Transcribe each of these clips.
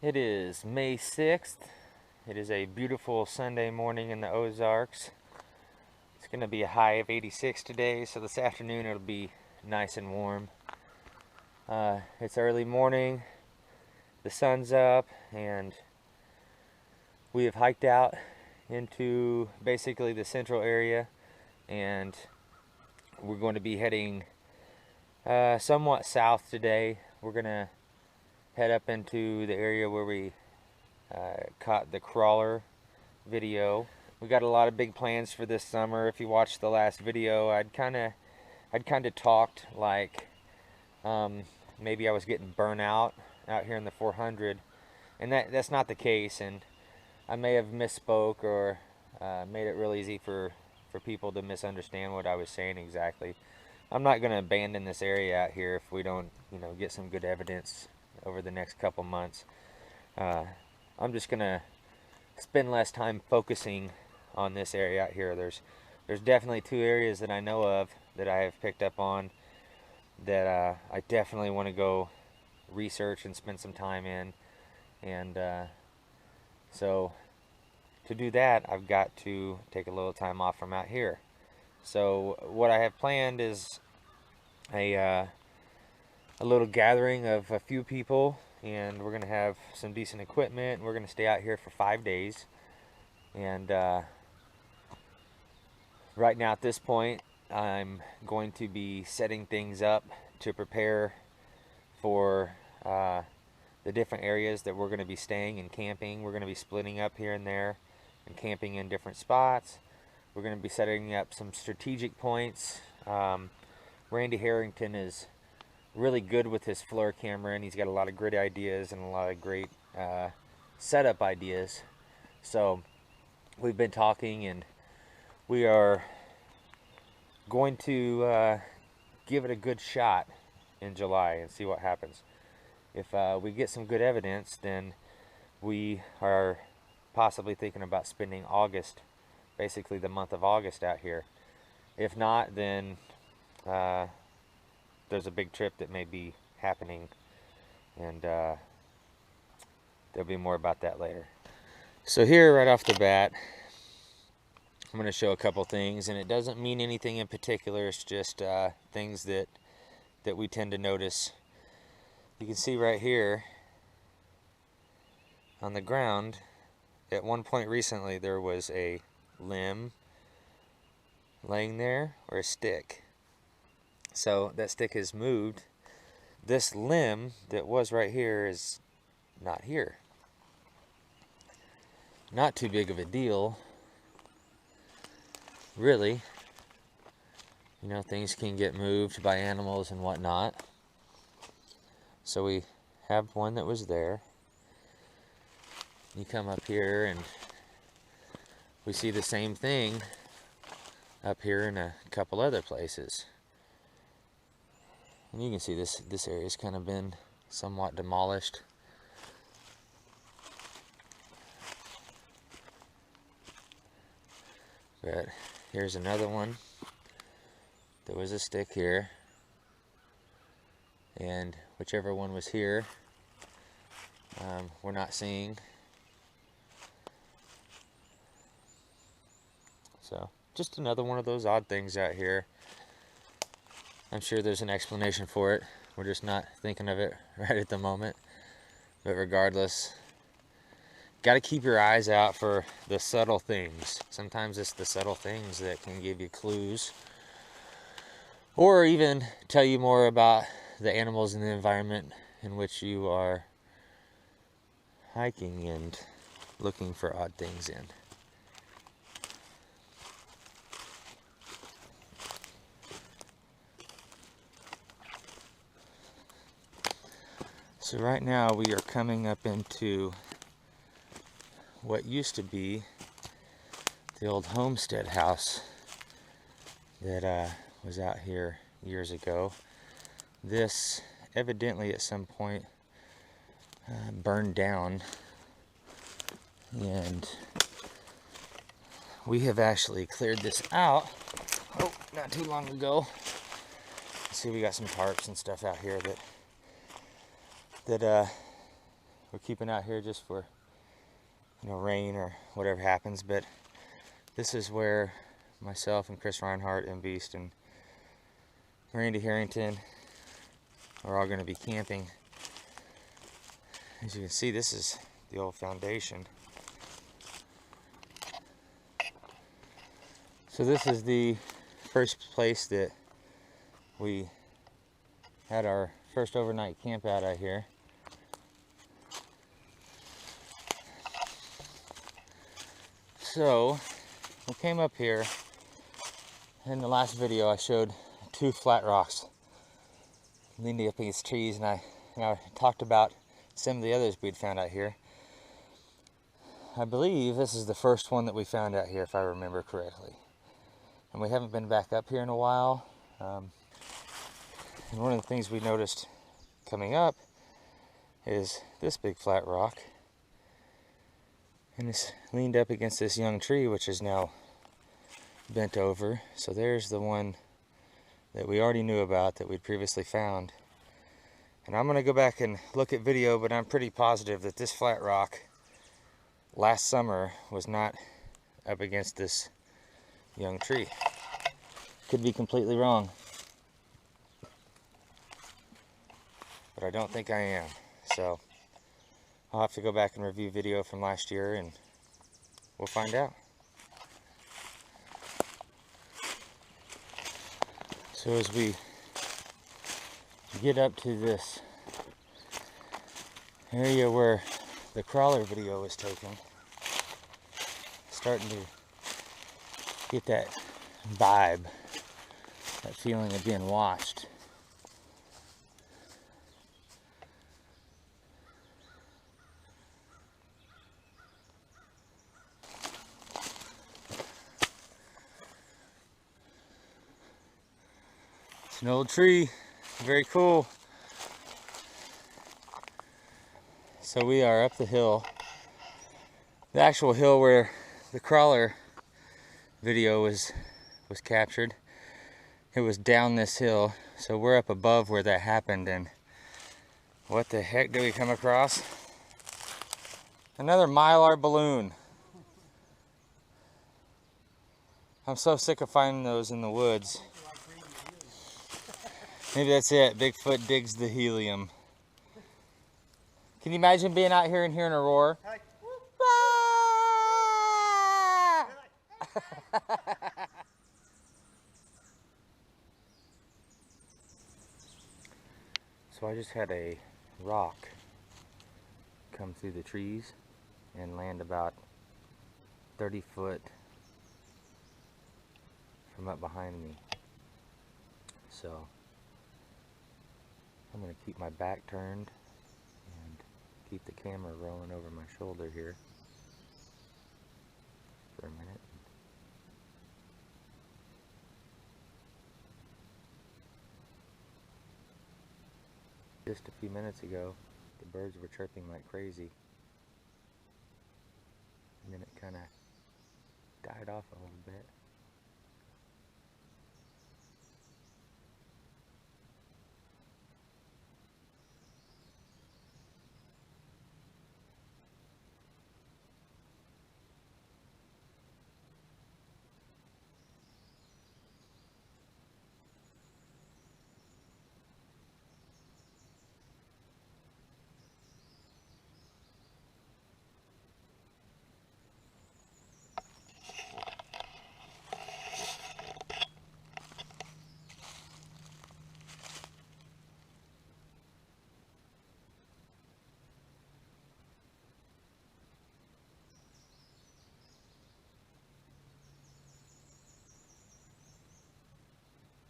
It is May 6th. It is a beautiful Sunday morning in the Ozarks. It's going to be a high of 86 today, so this afternoon it'll be nice and warm. It's early morning, the sun's up, and we have hiked out into basically the central area, and we're going to be heading somewhat south today. We're going to head up into the area where we caught the crawler video. We got a lot of big plans for this summer. If you watched the last video, I'd kind of talked like maybe I was getting burnt out here in the 400, and that's not the case. And I may have misspoke or made it real easy for people to misunderstand what I was saying exactly. I'm not going to abandon this area out here if we don't, get some good evidence over the next couple months. I'm just going to spend less time focusing on this area out here. There's definitely two areas that I know of that I have picked up on that I definitely want to go research and spend some time in. And so to do that, I've got to take a little time off from out here. So what I have planned is a little gathering of a few people, and we're going to have some decent equipment, and we're going to stay out here for 5 days. And right now at this point, I'm going to be setting things up to prepare for the different areas that we're going to be staying and camping. We're going to be splitting up here and there and camping in different spots. We're going to be setting up some strategic points. Randy Harrington is really good with his FLIR camera, and he's got a lot of great ideas and a lot of great setup ideas. So we've been talking, and we are going to give it a good shot in July and see what happens. If we get some good evidence, then we are possibly thinking about spending August, basically the month of August out here. If not, then there's a big trip that may be happening, and there'll be more about that later. So here, right off the bat, I'm going to show a couple things, and it doesn't mean anything in particular. It's just things that we tend to notice. You can see right here on the ground, at one point recently there was a limb laying there, or a stick. So that stick has moved. This limb that was right here is not here. Not too big of a deal, really. Things can get moved by animals and whatnot. So we have one that was there. You come up here and we see the same thing up here in a couple other places. And you can see this area's kind of been somewhat demolished. But here's another one. There was a stick here, and whichever one was here, we're not seeing. So just another one of those odd things out here. I'm sure there's an explanation for it. We're just not thinking of it right at the moment. But regardless, got to keep your eyes out for the subtle things. Sometimes it's the subtle things that can give you clues, or even tell you more about the animals in the environment in which you are hiking and looking for odd things in. So right now we are coming up into what used to be the old homestead house that was out here years ago. This evidently at some point burned down, and we have actually cleared this out not too long ago. See, we got some tarps and stuff out here that we're keeping out here just for, you know, rain or whatever happens. But this is where myself and Chris Reinhardt and Mbeast and Randy Harrington are all going to be camping. As you can see, this is the old foundation. So this is the first place that we had our first overnight camp out here. So we came up here. In the last video I showed 2 flat rocks leaning up against trees, and I talked about some of the others we'd found out here. I believe this is the first one that we found out here, if I remember correctly. And we haven't been back up here in a while. And one of the things we noticed coming up is this big flat rock. And it's leaned up against this young tree, which is now bent over. So there's the one that we already knew about that we'd previously found. And I'm going to go back and look at video, but I'm pretty positive that this flat rock last summer was not up against this young tree. Could be completely wrong, but I don't think I am. So I'll have to go back and review video from last year and we'll find out. So as we get up to this area where the crawler video was taken, starting to get that vibe, that feeling of being watched. It's an old tree, very cool. So we are up the hill, the actual hill where the crawler video was captured. It was down this hill, so we're up above where that happened. And what the heck did we come across? Another Mylar balloon. I'm so sick of finding those in the woods. Maybe that's it. Bigfoot digs the helium. Can you imagine being out here and hearing a roar? So I just had a rock come through the trees and land about 30 foot from up behind me. So I'm going to keep my back turned and keep the camera rolling over my shoulder here for a minute. Just a few minutes ago, the birds were chirping like crazy, and then it kind of died off a little bit.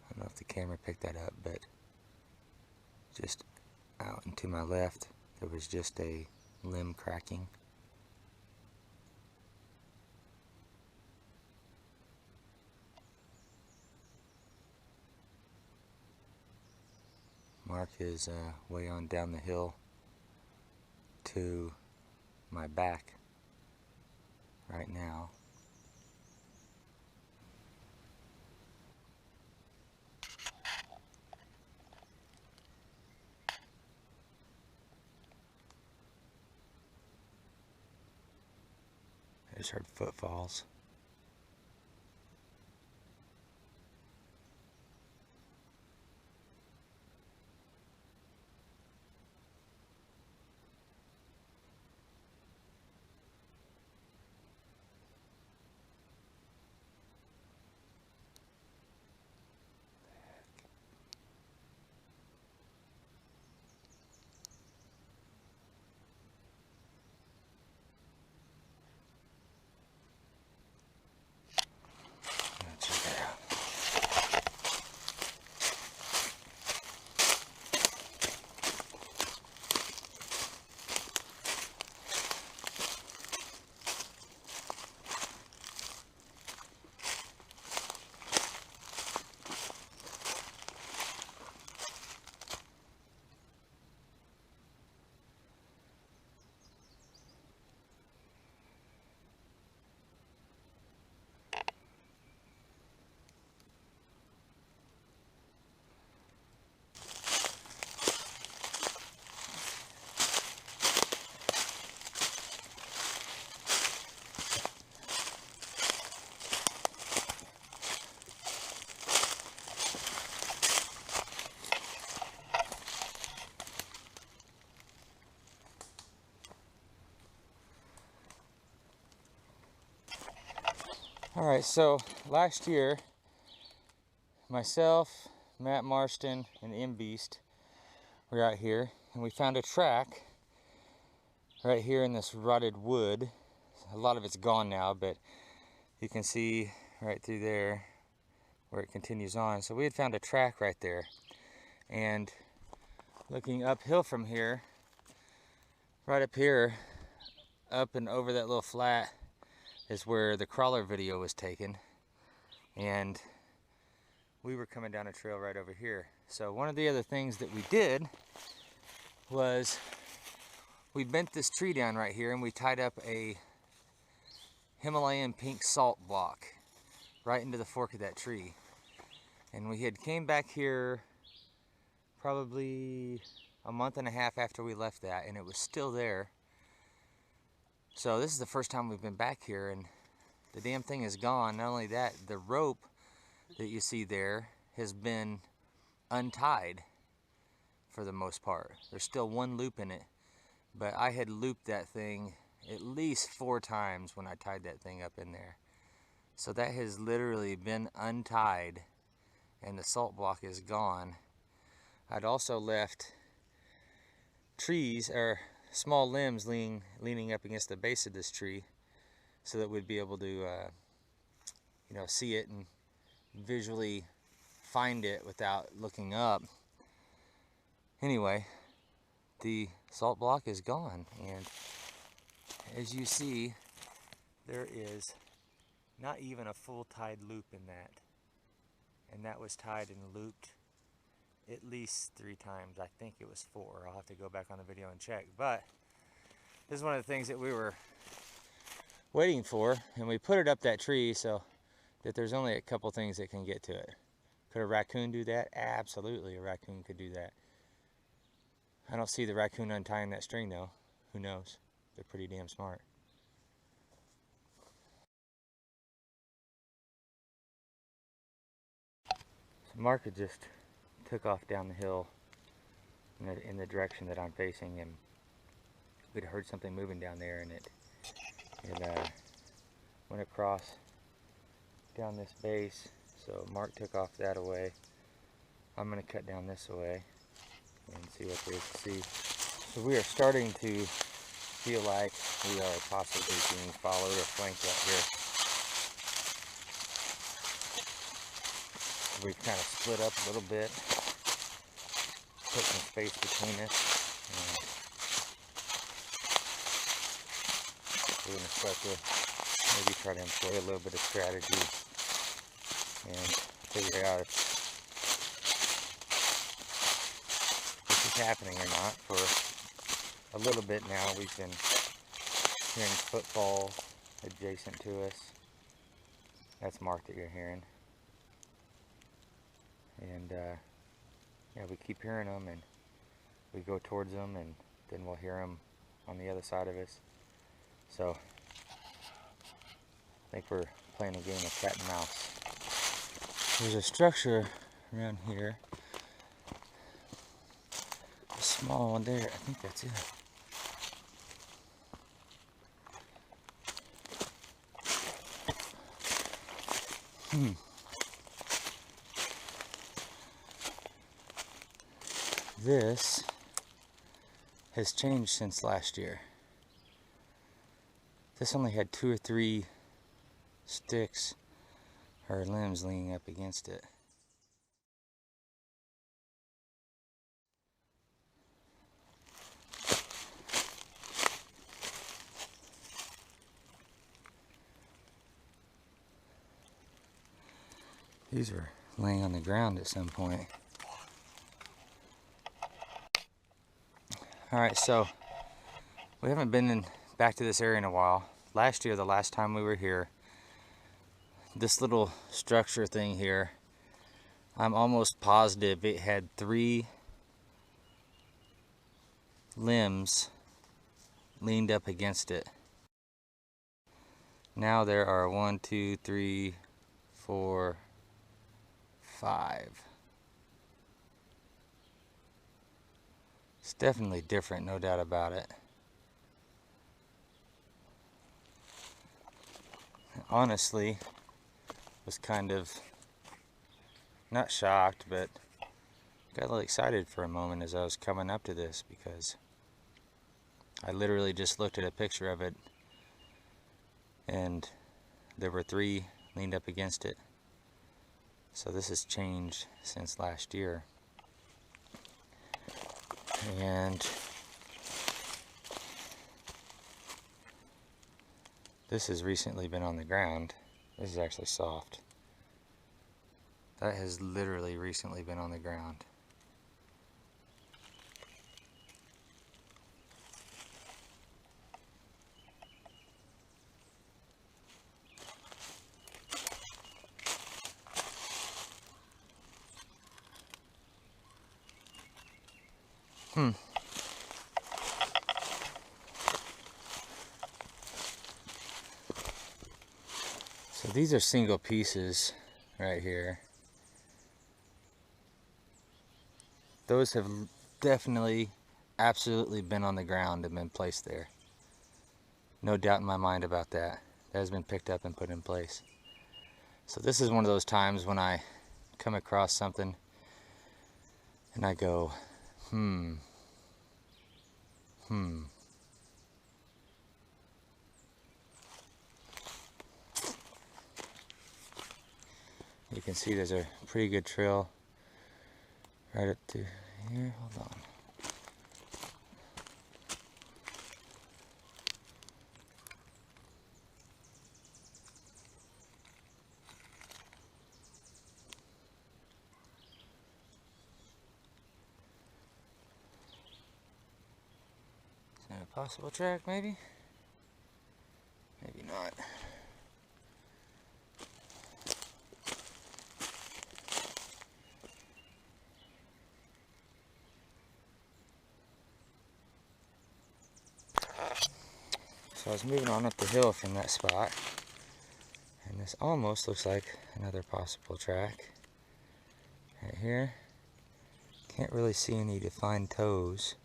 I don't know if the camera picked that up, but just out and to my left, there was just a limb cracking. Mark is way on down the hill to my back right now. Just heard footfalls. Check it out. Alright, so last year, myself, Matt Marston, and Mbeast were out here, and we found a track right here in this rotted wood. A lot of it's gone now, but you can see right through there where it continues on. So we had found a track right there, and looking uphill from here, right up here, up and over that little flat, is where the crawler video was taken, and we were coming down a trail right over here. So one of the other things that we did was we bent this tree down right here, and we tied up a Himalayan pink salt block right into the fork of that tree. And we had came back here probably a month and a half after we left that, and it was still there. So this is the first time we've been back here, and the damn thing is gone. Not only that, the rope that you see there has been untied for the most part. There's still one loop in it, but I had looped that thing at least 4 times when I tied that thing up in there. So that has literally been untied, and the salt block is gone. I'd also left trees or small limbs leaning up against the base of this tree so that we'd be able to you know, see it and visually find it without looking up. Anyway, the salt block is gone, and as you see, there is not even a full tied loop in that, and that was tied and looped at least 3 times. I think it was 4. I'll have to go back on the video and check, but this is one of the things that we were waiting for, and we put it up that tree so that there's only a couple things that can get to it. Could a raccoon do that? Absolutely, a raccoon could do that. I don't see the raccoon untying that string though. Who knows? They're pretty damn smart. So Mark had just took off down the hill in the direction that I'm facing, and we'd heard something moving down there, and it went across down this base. So Mark took off that away. I'm going to cut down this way and see what there is to see. So we are starting to feel like we are possibly being followed or flanked out here. We've kind of split up a little bit, put some space between us, and we're going to start to maybe try to employ a little bit of strategy and figure out if this is happening or not. For a little bit now, we've been hearing footfalls adjacent to us. That's Mark that you're hearing. And yeah, we keep hearing them, and we go towards them, and then we'll hear them on the other side of us. So I think we're playing a game of cat and mouse. There's a structure around here. A small one there. I think that's it. This has changed since last year. This only had 2 or 3 sticks or limbs leaning up against it. These were laying on the ground at some point. Alright, so we haven't been back to this area in a while. Last year, the last time we were here, this little structure thing here, I'm almost positive it had 3 limbs leaned up against it. Now there are 1, 2, 3, 4, 5. It's definitely different, no doubt about it. Honestly, was kind of not shocked, but got a little excited for a moment as I was coming up to this, because I literally just looked at a picture of it and there were 3 leaned up against it. So this has changed since last year. And this has recently been on the ground. This is actually soft. That has literally recently been on the ground. So these are single pieces right here. Those have definitely, absolutely been on the ground and been placed there. No doubt in my mind about that. That has been picked up and put in place. So this is one of those times when I come across something and I go, You can see there's a pretty good trail right up to here. Hold on. Is that a possible track, maybe? Maybe not. So I was moving on up the hill from that spot, and this almost looks like another possible track. Right here. Can't really see any defined toes.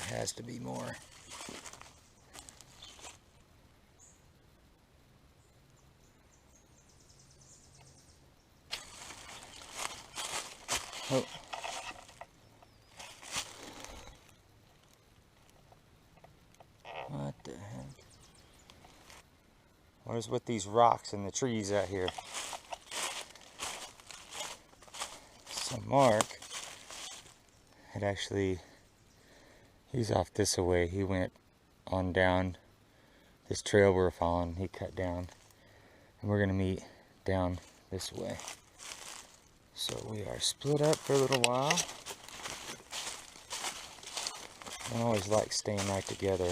There has to be more. Oh. What the heck? What is with these rocks and the trees out here? So Mark had actually, he's off this way. He went on down this trail we're following. He cut down, and we're gonna meet down this way. So we are split up for a little while. don't always like staying right together.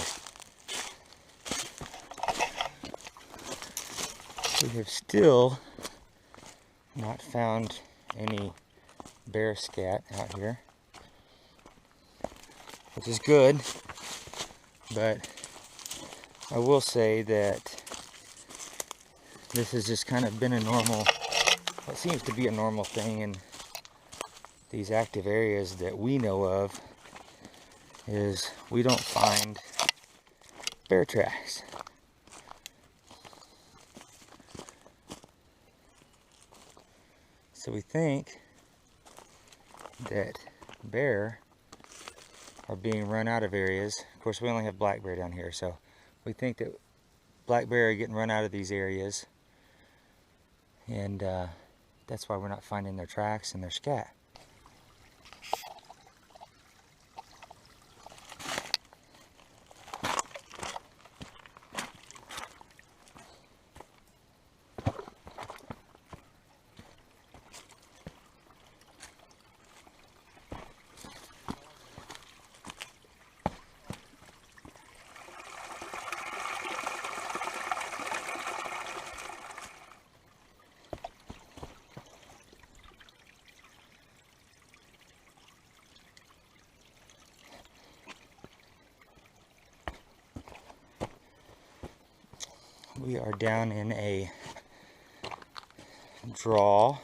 We have still not found any bear scat out here, which is good, but I will say that this has just kind of been a normal, what seems to be a normal thing in these active areas that we know of, is we don't find bear tracks. So we think that bear are being run out of areas. Of course, we only have black bear down here, so we think that black bear are getting run out of these areas, and that's why we're not finding their tracks and their scat. We are down in a draw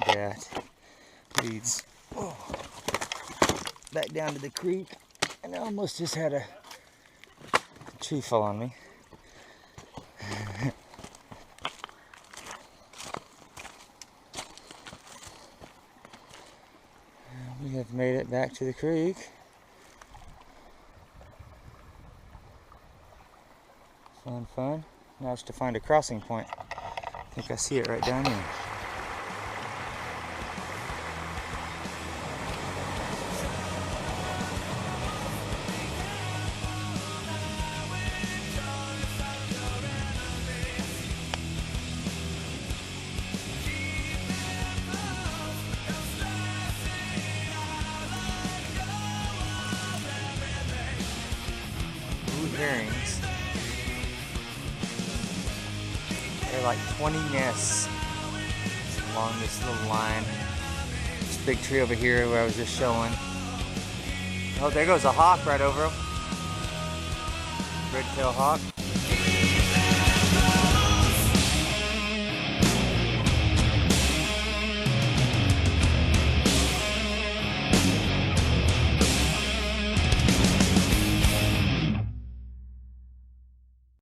that leads back down to the creek, and I almost just had a tree fall on me. We have made it back to the creek. Fun. Now it's to find a crossing point. I think I see it right down there. Blue herrings. There are like 20 nests along this little line. This big tree over here where I was just showing. Oh, there goes a hawk right over him. Red-tailed hawk.